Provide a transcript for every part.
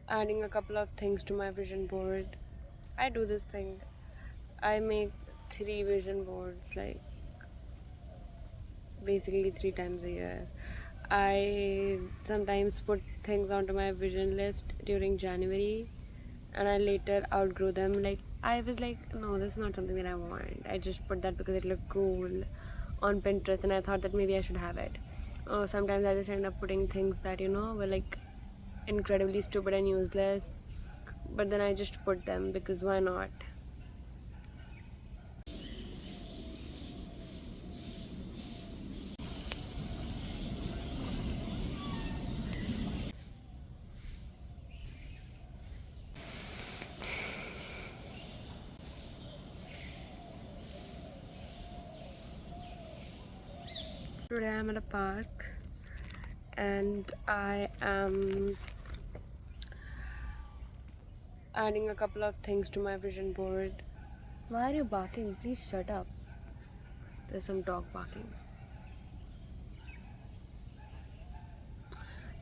adding a couple of things to my vision board. I do this thing. I make 3 vision boards, like basically 3 times a year. I sometimes put things onto my vision list during January and I later outgrow them. Like, I was like, no, this is not something that I want. I just put that because it looked cool on Pinterest and I thought that maybe I should have it. Or sometimes I just end up putting things that, were like incredibly stupid and useless, but then I just put them because why not? Today I'm at a park and I am adding a couple of things to my vision board. Why are you barking? Please shut up. There's some dog barking.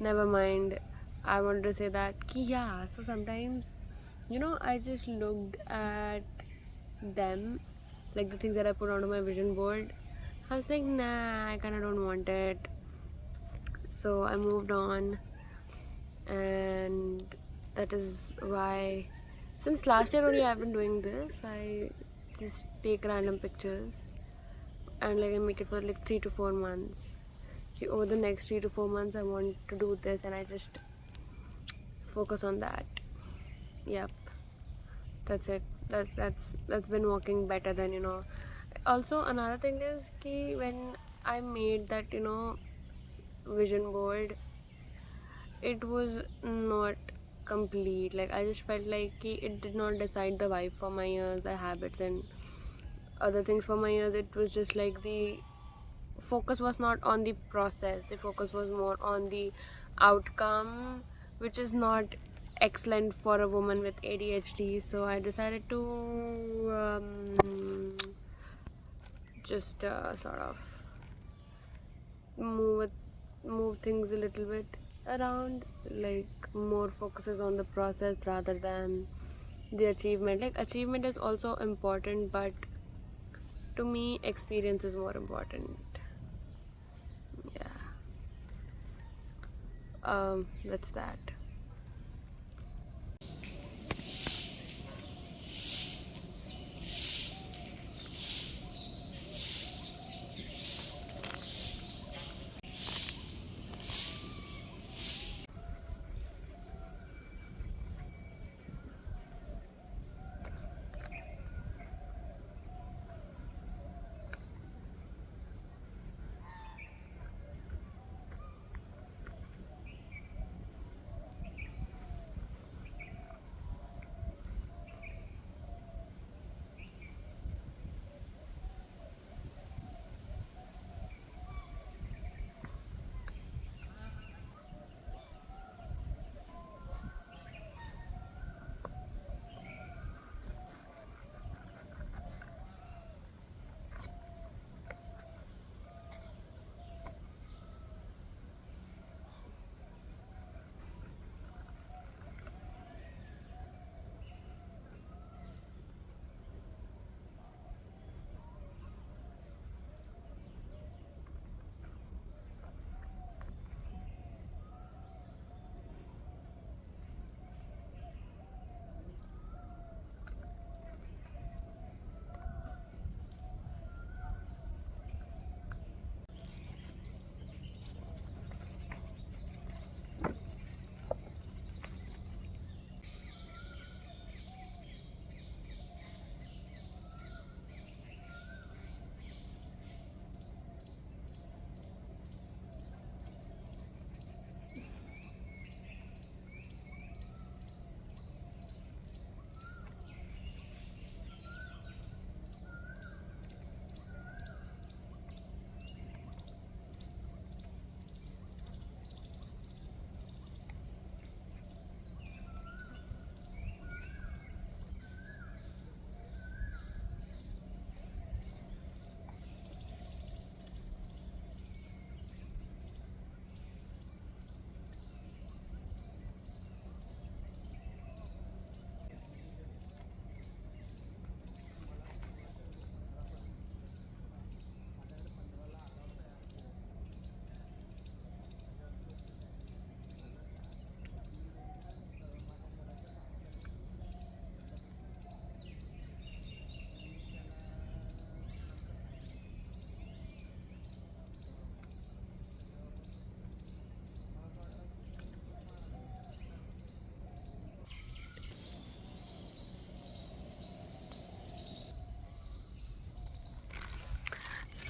Never mind. I wanted to say that yeah, so sometimes I just looked at them, like the things that I put onto my vision board. I was like, nah, I kinda don't want it. So I moved on, and that is why since last year only I've been doing this. I just take random pictures and like I make it for like 3 to 4 months. Okay, over the next 3 to 4 months I want to do this and I just focus on that. Yep, that's it. That's been working better than also another thing is ki when I made that vision board, it was not complete. Like I just felt like it did not decide the vibe for my ears, the habits and other things for my ears. It was just like the focus was not on the process, the focus was more on the outcome, which is not excellent for a woman with ADHD. So I decided to just sort of move it, move things a little bit around, like more focuses on the process rather than the achievement. Like achievement is also important, but to me experience is more important. Yeah, that's that.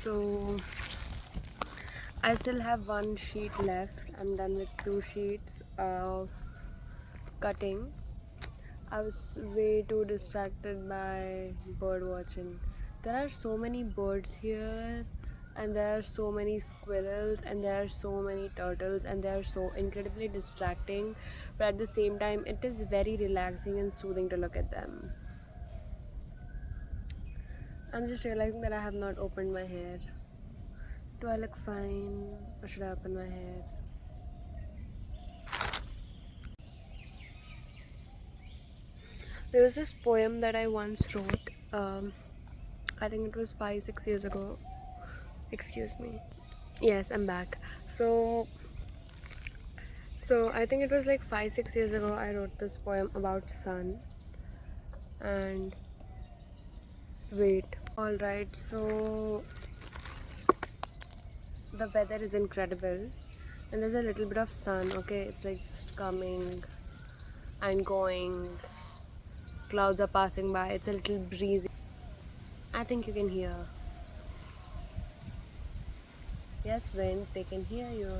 So I still have one sheet left. I'm done with 2 sheets of cutting. I was way too distracted by bird watching. There are so many birds here, and there are so many squirrels, and there are so many turtles, and they are so incredibly distracting. But at the same time, it is very relaxing and soothing to look at them. I'm just realizing that I have not opened my hair. Do I look fine, or should I open my hair? There was this poem that I once wrote. I think it was 5, 6 years ago. Excuse me. Yes, I'm back. So I think it was like 5, 6 years ago. I wrote this poem about sun. And wait. All right. So the weather is incredible, and there's a little bit of sun. Okay, it's like just coming and going. Clouds are passing by. It's a little breezy. I think you can hear. Yes, wind. They can hear you.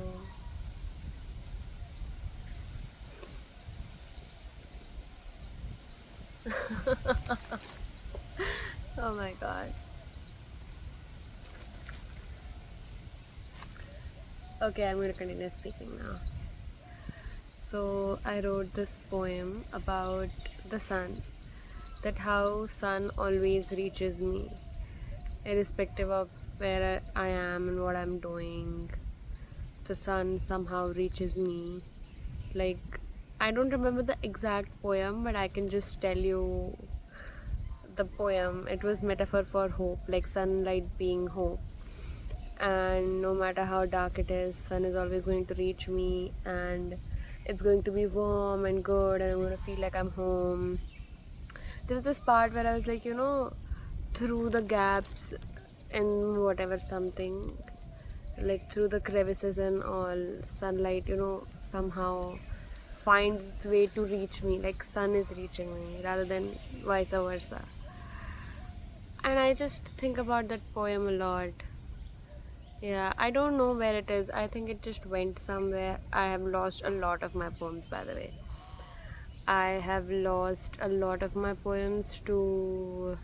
Oh my god. Okay, I'm going to continue speaking now. So I wrote this poem about the sun, that how sun always reaches me, irrespective of where I am and what I'm doing. The sun somehow reaches me. Like, I don't remember the exact poem, but I can just tell you the poem. It was metaphor for hope, like sunlight being hope. And no matter how dark it is, sun is always going to reach me, and it's going to be warm and good, and I'm going to feel like I'm home. There was this part where I was like, through the gaps in whatever something, like through the crevices and all, sunlight, somehow finds its way to reach me, like sun is reaching me rather than vice versa. And I just think about that poem a lot. Yeah, I don't know where it is. I think it just went somewhere. I have lost a lot of my poems, by the way. I have lost a lot of my poems to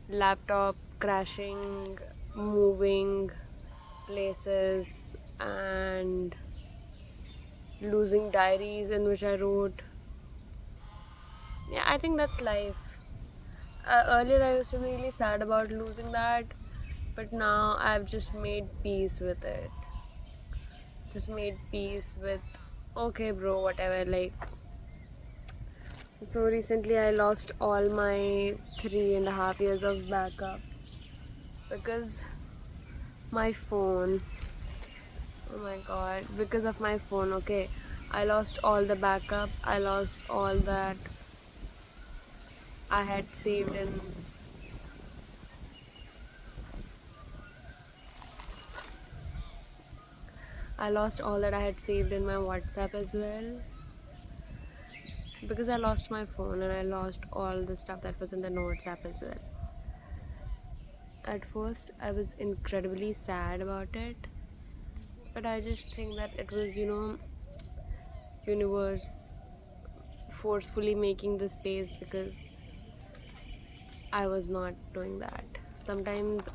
laptop crashing, moving places, and losing diaries in which I wrote. Yeah, I think that's life. Earlier, I used to be really sad about losing that, but now I've just made peace with it. Just made peace with, okay, bro, whatever. Like, so recently I lost all my 3.5 years of backup because my phone, oh my god, because of my phone. Okay, I lost all the backup, I lost all that I had saved in. I lost all that I had saved in my WhatsApp as well, because I lost my phone, and I lost all the stuff that was in the notes app as well. At first, I was incredibly sad about it, but I just think that it was, universe forcefully making the space because I was not doing that. Sometimes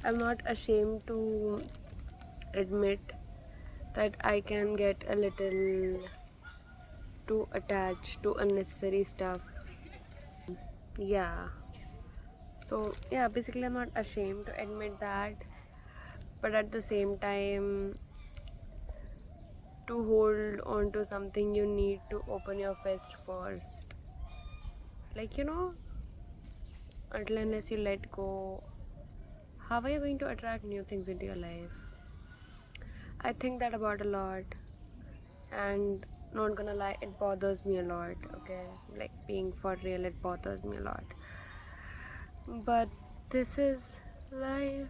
I'm not ashamed to admit that I can get a little too attached to unnecessary stuff. Yeah. So, yeah, basically, I'm not ashamed to admit that, but at the same time, to hold on to something, you need to open your fist first. Like, until unless you let go, how are you going to attract new things into your life? I think that about a lot, and not gonna lie, it bothers me a lot. Okay, like being for real, it bothers me a lot. But this is life,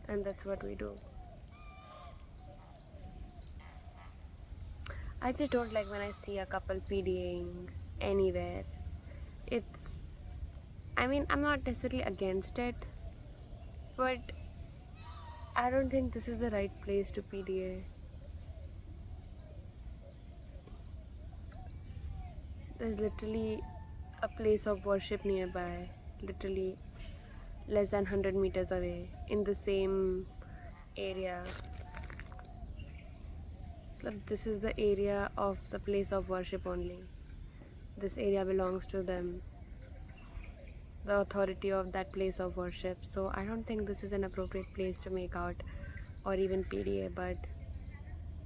and that's what we do. I just don't like when I see a couple PDAing anywhere. It's, I mean, I'm not necessarily against it, but I don't think this is the right place to PDA. There's literally a place of worship nearby, literally less than 100 meters away, in the same area. This is the area of the place of worship only. This area belongs to them, the authority of that place of worship. So I don't think this is an appropriate place to make out or even PDA, but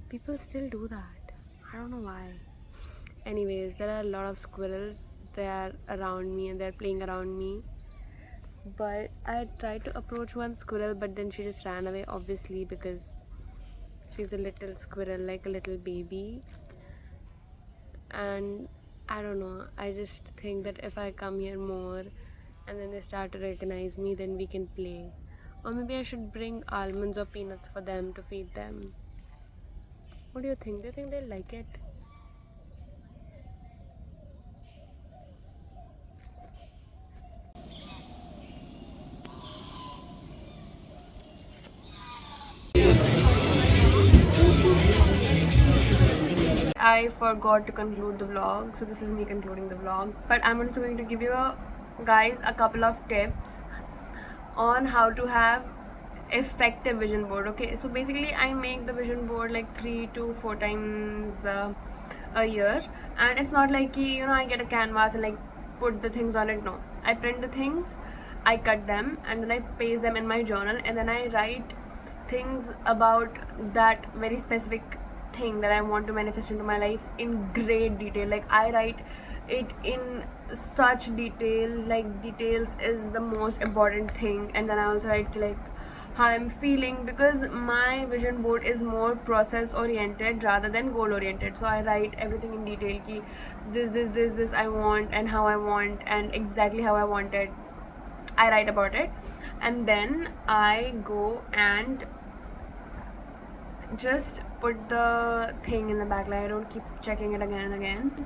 people still do that. I don't know why. Anyways, there are a lot of squirrels. They are around me and they're playing around me. But I tried to approach one squirrel, but then she just ran away, obviously, because she's a little squirrel, like a little baby. And I don't know, I just think that if I come here more and then they start to recognize me, then we can play. Or maybe I should bring almonds or peanuts for them to feed them. What do you think? Do you think they'll like it? I forgot to conclude the vlog, so this is me concluding the vlog. But I'm also going to give you guys a couple of tips on how to have effective vision board. Okay, so basically I make the vision board like 3 to 4 times a year, and it's not like I get a canvas and like put the things on it. No, I print the things, I cut them, and then I paste them in my journal, and then I write things about that very specific thing that I want to manifest into my life in great detail. Like I write it in such detail, like details is the most important thing. And then I also write like how I'm feeling, because my vision board is more process oriented rather than goal oriented. So I write everything in detail, ki this I want, and how I want, and exactly how I want it. I write about it, and then I go and just put the thing in the back. Like I don't keep checking it again and again.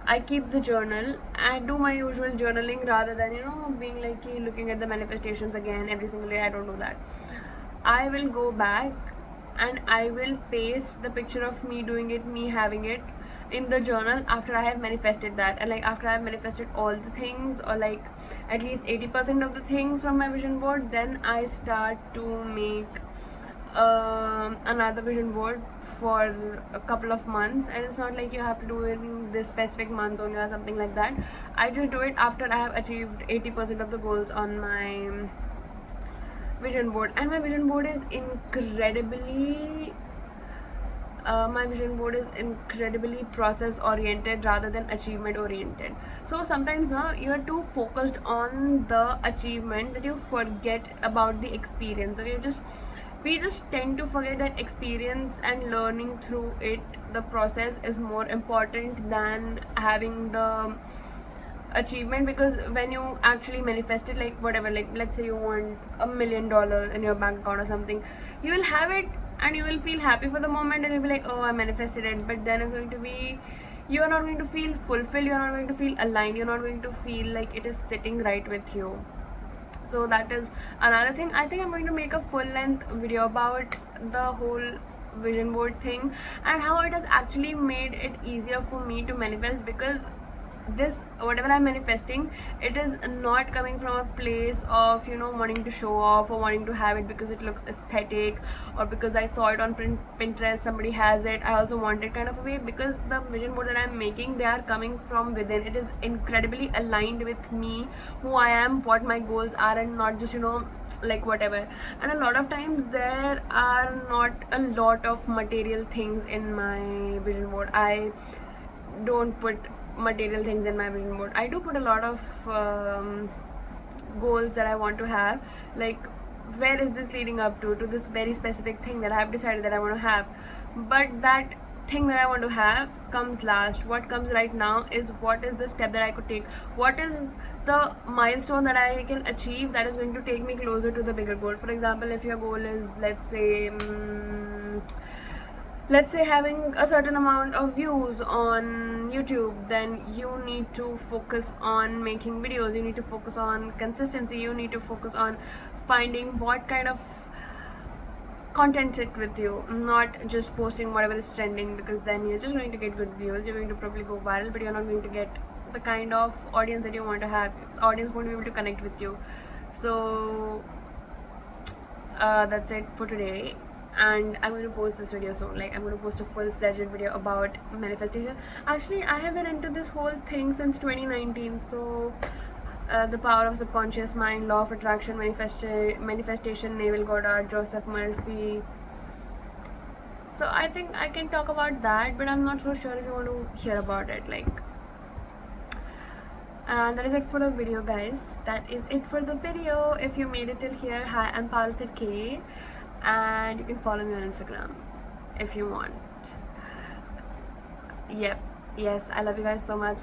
I keep the journal. I do my usual journaling rather than being like looking at the manifestations again every single day. I don't do that. I will go back and I will paste the picture of me doing it, me having it in the journal after I have manifested that. And like after I have manifested all the things, or like at least 80% of the things from my vision board, then I start to make another vision board for a couple of months. And it's not like you have to do it in this specific month only or something like that. I just do it after I have achieved 80% of the goals on my vision board. And my vision board is incredibly process oriented rather than achievement oriented. So sometimes you're too focused on the achievement that you forget about the experience. Okay, we just tend to forget that experience and learning through it, the process is more important than having the achievement. Because when you actually manifest it, like whatever, like let's say you want $1 million in your bank account or something, you will have it and you will feel happy for the moment and you'll be like, oh, I manifested it. But then it's going to be, you are not going to feel fulfilled, you are not going to feel aligned, you're not going to feel like it is sitting right with you. So that is another thing. I think I'm going to make a full length video about the whole vision board thing and how it has actually made it easier for me to manifest. Because this, whatever I'm manifesting, it is not coming from a place of wanting to show off or wanting to have it because it looks aesthetic, or because I saw it on Pinterest, somebody has it, I also want it kind of a way. Because the vision board that I'm making, they are coming from within. It is incredibly aligned with me, who I am, what my goals are, and not just like whatever. And a lot of times there are not a lot of material things in my vision board. I don't put material things in my vision board. I do put a lot of goals that I want to have, like where is this leading up to this very specific thing that I have decided that I want to have. But that thing that I want to have comes last. What comes right now is what is the step that I could take, what is the milestone that I can achieve that is going to take me closer to the bigger goal. For example, if your goal is, let's say having a certain amount of views on YouTube, then you need to focus on making videos, you need to focus on consistency, you need to focus on finding what kind of content sit with you, not just posting whatever is trending, because then you're just going to get good views, you're going to probably go viral, but you're not going to get the kind of audience that you want to have. The audience won't be able to connect with you. So that's it for today, and I'm going to post this video soon. Like, I'm going to post a full-fledged video about manifestation. Actually, I have been into this whole thing since 2019. So the power of subconscious mind, law of attraction, manifestation, Neville Goddard, Joseph Murphy. So I think I can talk about that, but I'm not so sure if you want to hear about it. Like, that is it for the video, guys. That is it for the video. If you made it till here, hi, I'm Palkar K, and you can follow me on Instagram if you want. Yep. Yes, I love you guys so much.